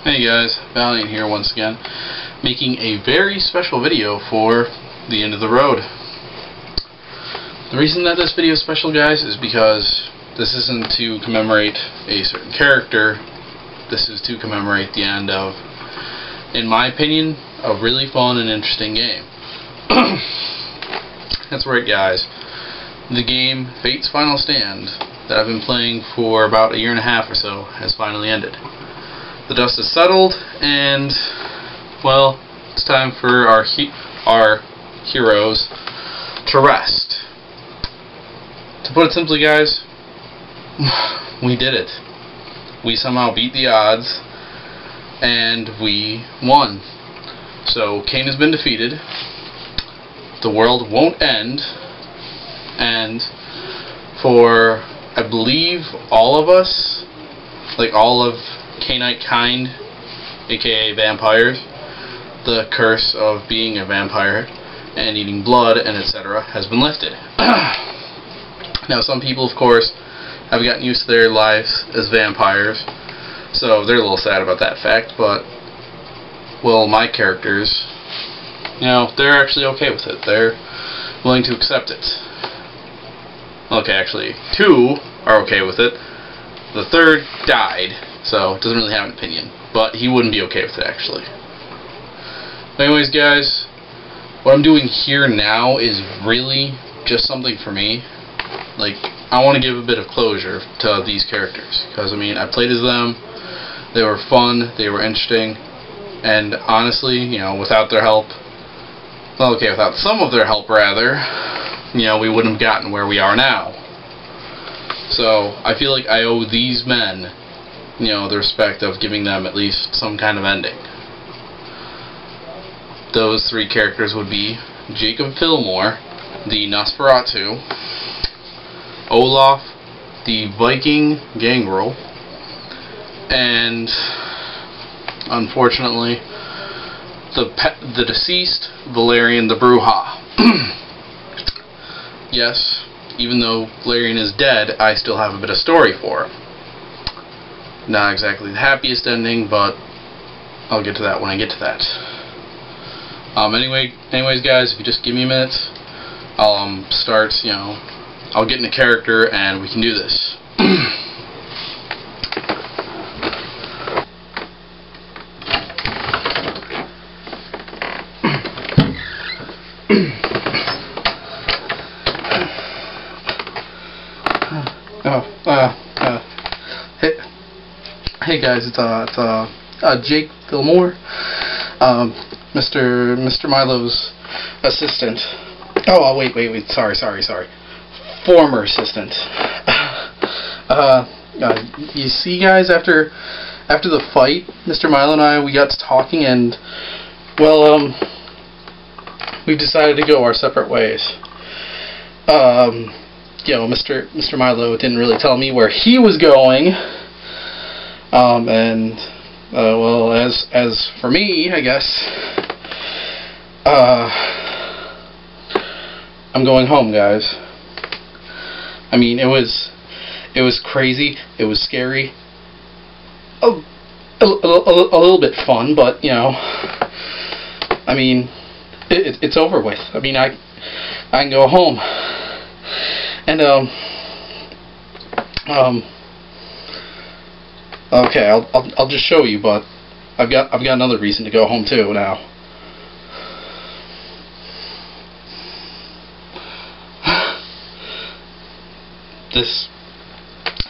Hey guys, Valiant here once again, making a very special video for the end of the road. The reason that this video is special, guys, is because this isn't to commemorate a certain character. This is to commemorate the end of, in my opinion, a really fun and interesting game. That's right, guys. The game Fate's Final Stand that I've been playing for about a year and a half or so has finally ended. The dust has settled, and, well, it's time for our heroes to rest. To put it simply, guys, we did it. We somehow beat the odds, and we won. So, Cain has been defeated, the world won't end, and for, I believe, all of us, like all of Cainite kind, aka vampires, the curse of being a vampire and eating blood and etc. has been lifted. Now, some people, of course, have gotten used to their lives as vampires, so they're a little sad about that fact, but, well, my characters, you know, they're actually okay with it. They're willing to accept it. Okay, actually, 2 are okay with it. The 3rd died, so doesn't really have an opinion, but he wouldn't be okay with it, actually. Anyways, guys, what I'm doing here now is really just something for me. Like, I want to give a bit of closure to these characters, because, I mean, I played as them, they were fun, they were interesting, and honestly, you know, without their help, well, okay, without some of their help, rather, you know, we wouldn't have gotten where we are now. So, I feel like I owe these men, you know, the respect of giving them at least some kind of ending. Those 3 characters would be Jacob Filmore, the Nosferatu, Olaf, the Viking Gangrell, and, unfortunately, the deceased Valerian the Brujah. Yes, even though Valerian is dead, I still have a bit of story for him. Not exactly the happiest ending, but I'll get to that when I get to that. Anyways, guys, if you just give me a minute, I'll start, you know, I'll get into character and we can do this. Hey guys, it's Jake Filmore, Mr. Milo's assistant. Oh, wait, sorry. Former assistant. You see, guys, after the fight, Mr. Milo and I, we got to talking, and, well, we decided to go our separate ways. You know, Mr. Milo didn't really tell me where he was going. Well, as for me, I guess, I'm going home, guys. I mean, it was crazy, it was scary, a little bit fun, but, you know, I mean, it's over with. I mean, I can go home, and, okay, I'll just show you, but I've got another reason to go home too now. This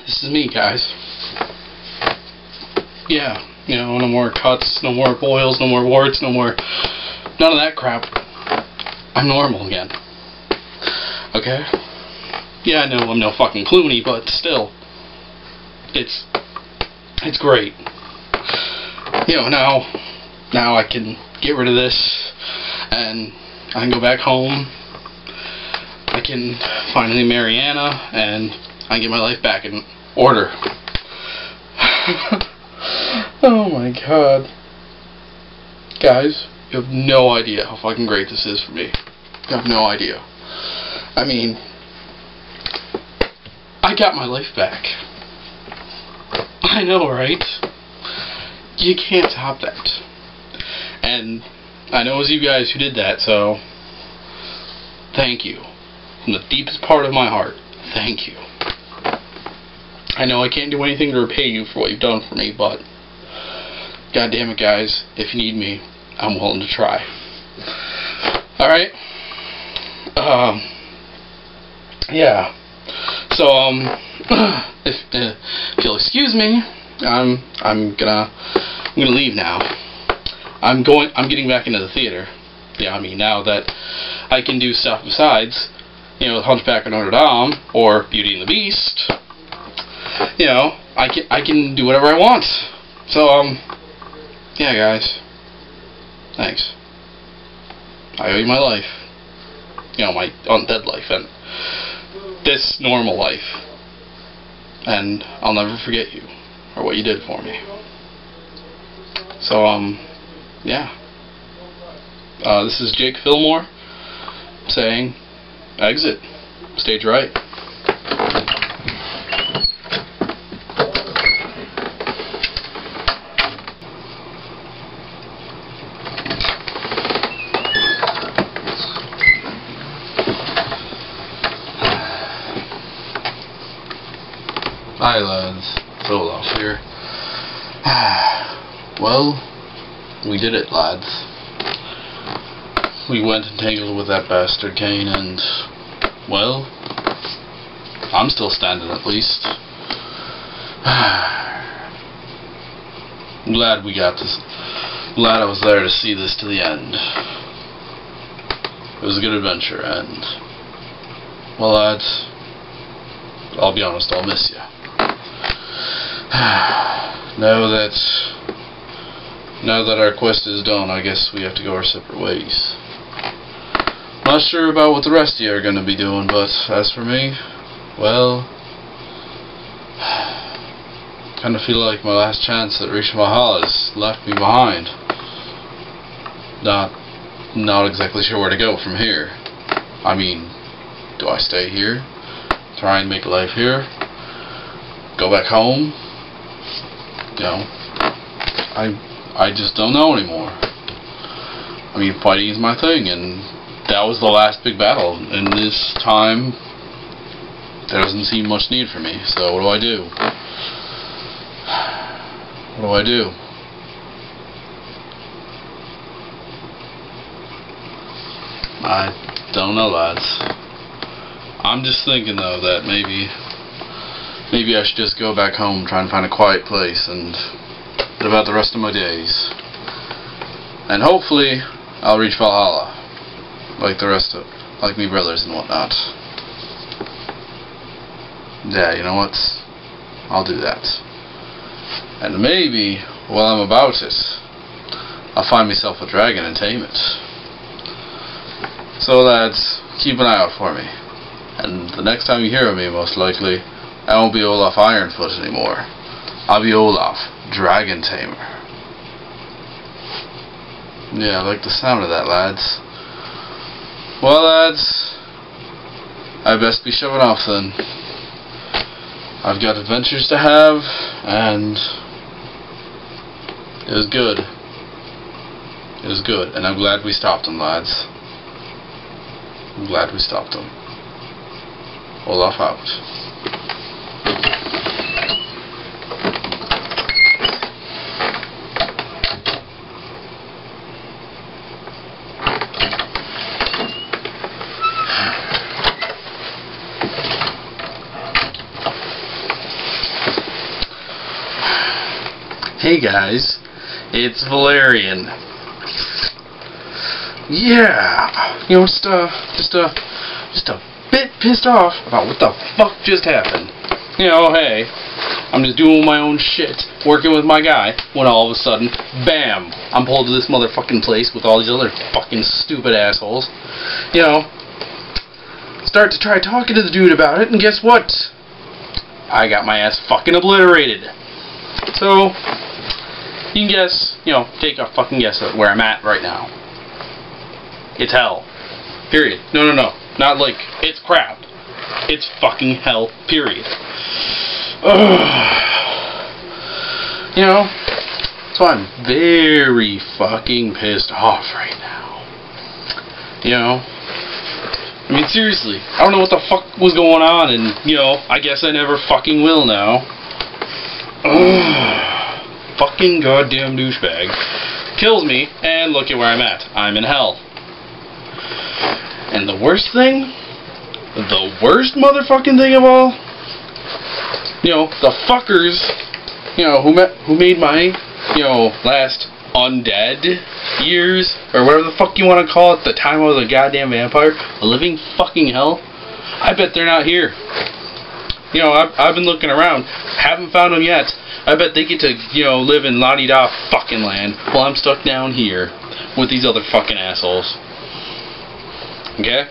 is me, guys. Yeah, you know, no more cuts, no more boils, no more warts, none of that crap. I'm normal again. Okay? Yeah, I know I'm no fucking Clooney, but still, it's great. You know, now I can get rid of this, and I can go back home. I can finally marry Anna, and I can get my life back in order. Oh my god. Guys, you have no idea how fucking great this is for me. You have no idea. I mean, I got my life back. I know, right? you can't top that. And I know it was you guys who did that, so thank you. From the deepest part of my heart, thank you. I know I can't do anything to repay you for what you've done for me, but God damn it, guys, if you need me, I'm willing to try. Alright? Yeah. So, if you'll excuse me, I'm gonna leave now. I'm getting back into the theater. Yeah, I mean, now that I can do stuff besides, you know, Hunchback of Notre Dame or Beauty and the Beast, you know, I can do whatever I want. So, yeah, guys. Thanks. I owe you my life. You know, my undead life and this normal life. And I'll never forget you or what you did for me. So, yeah. This is Jake Filmore saying, exit. Stage right. Hi lads, it's Olaf here. Well, we did it, lads. We went and tangled with that bastard Cain and, well, I'm still standing at least. I'm glad we got this. Glad I was there to see this to the end. It was a good adventure and, well lads, I'll be honest, I'll miss you. Now that our quest is done, I guess we have to go our separate ways. Not sure about what the rest of you are going to be doing, but as for me, well, kind of feel like my last chance at reaching Valhalla has left me behind. Not exactly sure where to go from here. I mean, do I stay here, try and make a life here, go back home? You know, I just don't know anymore. I mean, fighting is my thing, and that was the last big battle. In this time, there doesn't seem much need for me, so what do I do? What do I do? I don't know, lads. I'm just thinking, though, that maybe I should just go back home, try and find a quiet place, and live out the rest of my days. And hopefully, I'll reach Valhalla, like me brothers and whatnot. Yeah, you know what? I'll do that. And maybe, while I'm about it, I'll find myself a dragon and tame it. So lads, keep an eye out for me. And the next time you hear of me, most likely, I won't be Olaf Ironfoot anymore. I'll be Olaf, Dragon Tamer. Yeah, I like the sound of that, lads. Well, lads, I best be shoving off then. I've got adventures to have, and it was good. It was good, and I'm glad we stopped them, lads. I'm glad we stopped them. Olaf out. Hey guys, it's Valerian. Yeah, you know, just a bit pissed off about what the fuck just happened. You know, hey, I'm just doing my own shit, working with my guy, when all of a sudden, bam, I'm pulled to this motherfucking place with all these other fucking stupid assholes. You know, start to try talking to the dude about it, and guess what? I got my ass fucking obliterated. So, you can guess, you know, take a fucking guess at where I'm at right now. It's hell. Period. No. Not like, it's crap. It's fucking hell. Period. You know, So I'm very fucking pissed off right now. You know? I mean, seriously, I don't know what the fuck was going on, and, you know, I guess I never fucking will now. Ugh. Fucking goddamn douchebag. Kills me, and look at where I'm at. I'm in hell. And the worst thing, the worst motherfucking thing of all, you know, the fuckers, you know, who made my, you know, last undead years, or whatever the fuck you want to call it, the time I was a goddamn vampire, a living fucking hell, I bet they're not here. You know, I've been looking around, haven't found them yet. I bet they get to, you know, live in la-di-da fucking land, while I'm stuck down here with these other fucking assholes. Okay?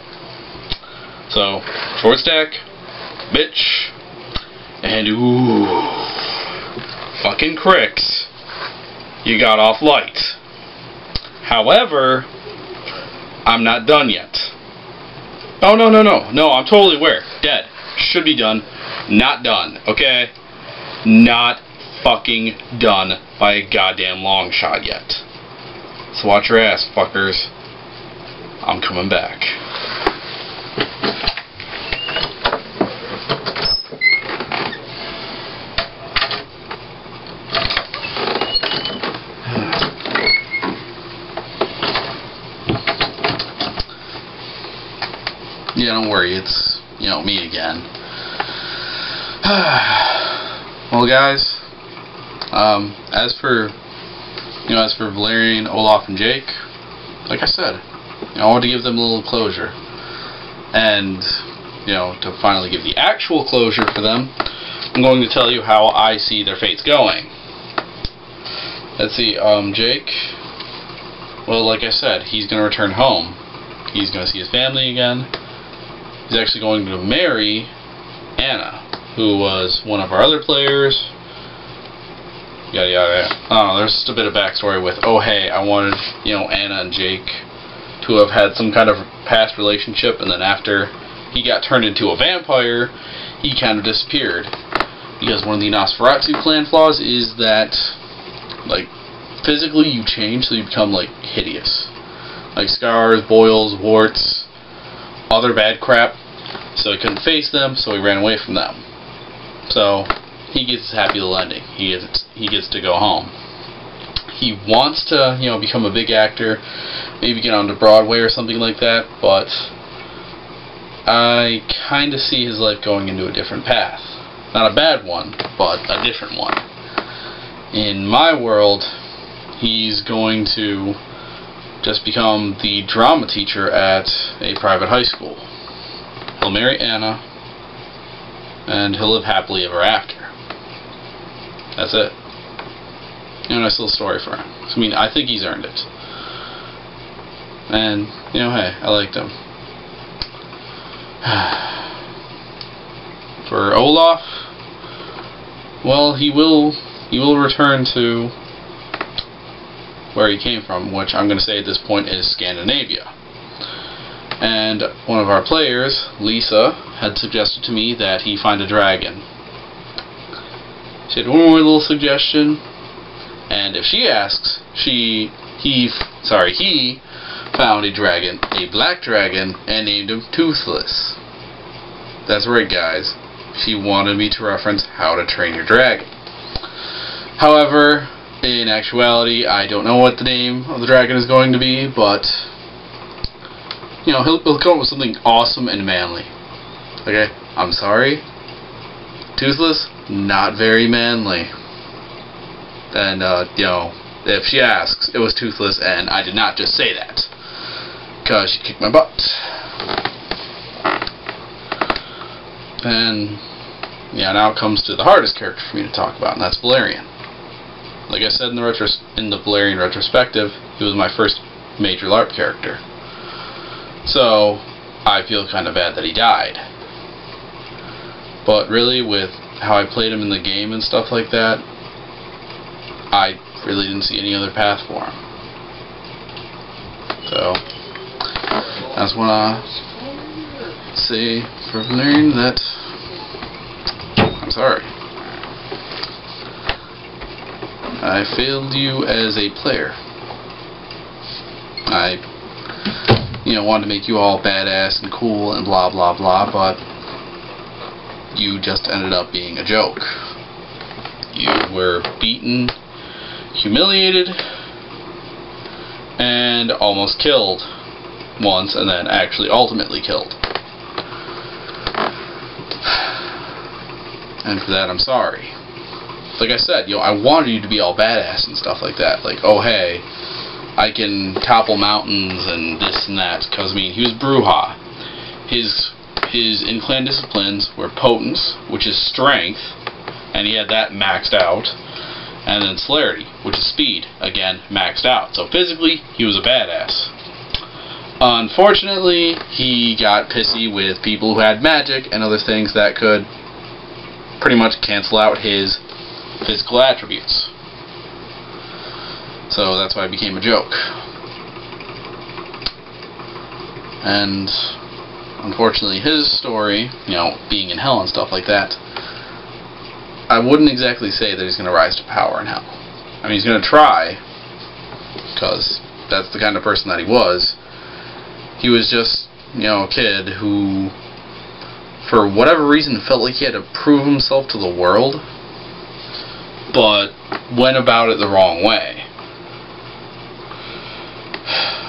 So, short stack, bitch, and ooh, fucking cricks. You got off light. However, I'm not done yet. Oh, no, I'm totally aware. Dead. Should be done. Not done. Okay? Not fucking done by a goddamn long shot yet. So watch your ass, fuckers. I'm coming back. Yeah, don't worry, it's, you know, me again. Well, guys, as for Valerian, Olaf, and Jake, like I said, you know, I want to give them a little closure. And, you know, to finally give the actual closure for them, I'm going to tell you how I see their fates going. Let's see, Jake, well, like I said, he's going to return home. He's going to see his family again. He's actually going to marry Anna, who was one of our other players. Yada yada yada. I don't know, there's just a bit of backstory with, oh hey, I wanted, you know, Anna and Jake to have had some kind of past relationship, and then after he got turned into a vampire, he kind of disappeared. Because one of the Nosferatu clan flaws is that, like, physically you change, so you become, like, hideous. Like scars, boils, warts, other bad crap. So he couldn't face them, so he ran away from them. So he gets a happy little ending. He gets to go home. He wants to, you know, become a big actor, maybe get onto Broadway or something like that, but I kind of see his life going into a different path. Not a bad one, but a different one. In my world, he's going to just become the drama teacher at a private high school. He'll marry Anna, and he'll live happily ever after. That's it. You know, nice little story for him. I mean, I think he's earned it. And, you know, hey, I liked him. For Olaf, well, he will return to where he came from, which I'm going to say at this point is Scandinavia. And one of our players, Lisa, had suggested to me that he find a dragon. She had one more little suggestion, and if she asks, he found a dragon, a black dragon, and named him Toothless. That's right, guys. She wanted me to reference How to Train Your Dragon. However, in actuality, I don't know what the name of the dragon is going to be, but, you know, he'll come up with something awesome and manly. Okay? I'm sorry. Toothless, not very manly. And, you know, if she asks, it was Toothless, and I did not just say that. Because she kicked my butt. And, yeah, now it comes to the hardest character for me to talk about, and that's Valerian. Like I said in the Valerian retrospective, he was my first major LARP character. So, I feel kind of bad that he died. But really, with how I played him in the game and stuff like that, I really didn't see any other path for him. So, I just want to say for Valerian that I'm sorry. I failed you as a player. I, wanted to make you all badass and cool and blah blah blah, but you just ended up being a joke. You were beaten, humiliated, and almost killed once, and then actually ultimately killed. And for that, I'm sorry. Like I said, I wanted you to be all badass and stuff like that. Like, oh hey, I can topple mountains and this and that. Because, he was Brujah. His in-clan disciplines were potence, which is strength, and he had that maxed out. And then celerity, which is speed, again, maxed out. So physically, he was a badass. Unfortunately, he got pissy with people who had magic and other things that could pretty much cancel out his physical attributes. So that's why I became a joke. And unfortunately his story, being in hell and stuff like that, I wouldn't exactly say that he's going to rise to power in hell. He's going to try, because that's the kind of person that he was. He was just, a kid who, for whatever reason, felt like he had to prove himself to the world, but went about it the wrong way.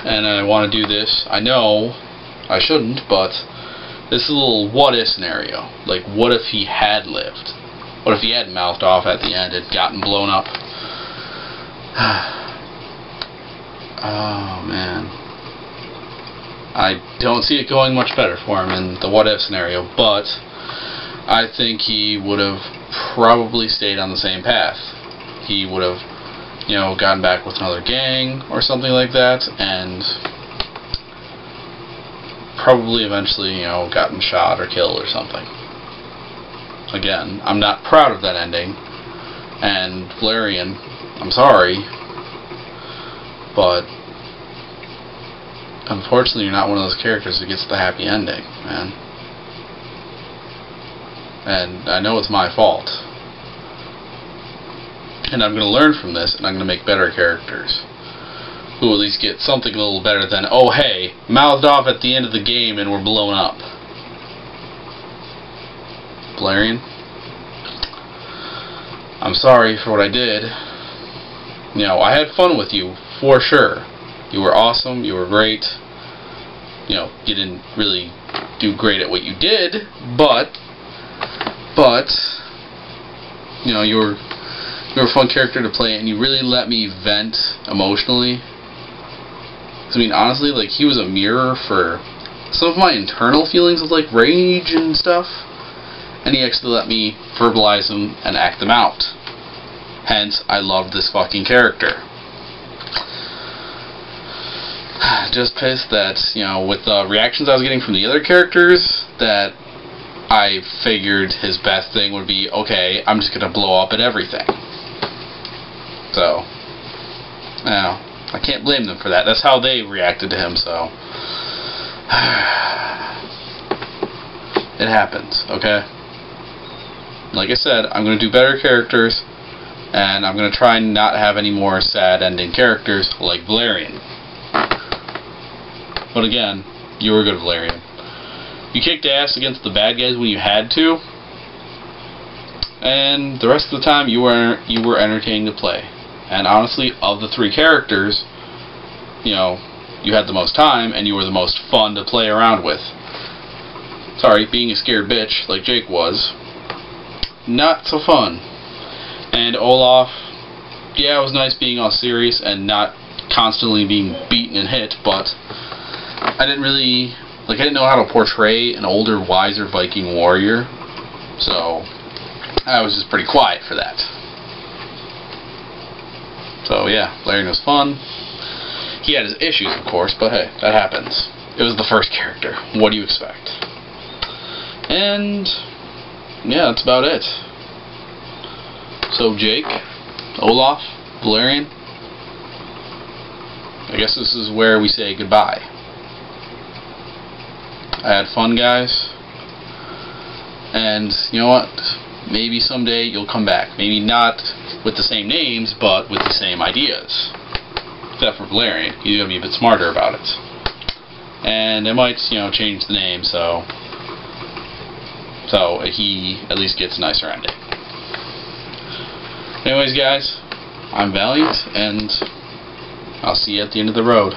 And I want to do this. I know I shouldn't, but this is a little what-if scenario. Like, what if he had lived? What if he had mouthed off at the end and gotten blown up? Oh, man. I don't see it going much better for him in the what-if scenario, but I think he would have probably stayed on the same path. He would have, gotten back with another gang or something like that, and probably eventually, gotten shot or killed or something. Again, I'm not proud of that ending, and Valerian, I'm sorry, but unfortunately you're not one of those characters who gets the happy ending, man. And I know it's my fault. And I'm going to learn from this, and I'm going to make better characters who at least get something a little better than, oh hey, mouthed off at the end of the game and we're blown up. Valerian, I'm sorry for what I did. I had fun with you, for sure. You were awesome, you were great. You didn't really do great at what you did, but you were a fun character to play, and you really let me vent emotionally. Honestly, he was a mirror for some of my internal feelings of, rage and stuff, and he actually let me verbalize them and act them out. Hence, I loved this fucking character. Just pissed that, with the reactions I was getting from the other characters, that I figured his best thing would be, okay, I'm just gonna blow up at everything. So, I can't blame them for that. That's how they reacted to him, so. It happens, okay? Like I said, I'm going to do better characters, and I'm going to try and not have any more sad ending characters like Valerian. But again, you were good, Valerian. You kicked ass against the bad guys when you had to, and the rest of the time you were entertaining to play. And honestly, of the three characters, you had the most time, and you were the most fun to play around with. Sorry, being a scared bitch like Jake was, not so fun. And Olaf, yeah, it was nice being all serious and not constantly being beaten and hit, but I didn't know how to portray an older, wiser Viking warrior, so I was just pretty quiet for that. So yeah, Valerian was fun. He had his issues, of course, but hey, that happens. It was the first character. What do you expect? And yeah, that's about it. So Jake, Olaf, Valerian, I guess this is where we say goodbye. I had fun, guys. And you know what? maybe someday you'll come back. Maybe not with the same names, but with the same ideas. Except for Valerian, he's gonna be a bit smarter about it. And it might, you know, change the name so he at least gets a nicer ending. Anyways, guys, I'm Valiant, and I'll see you at the end of the road.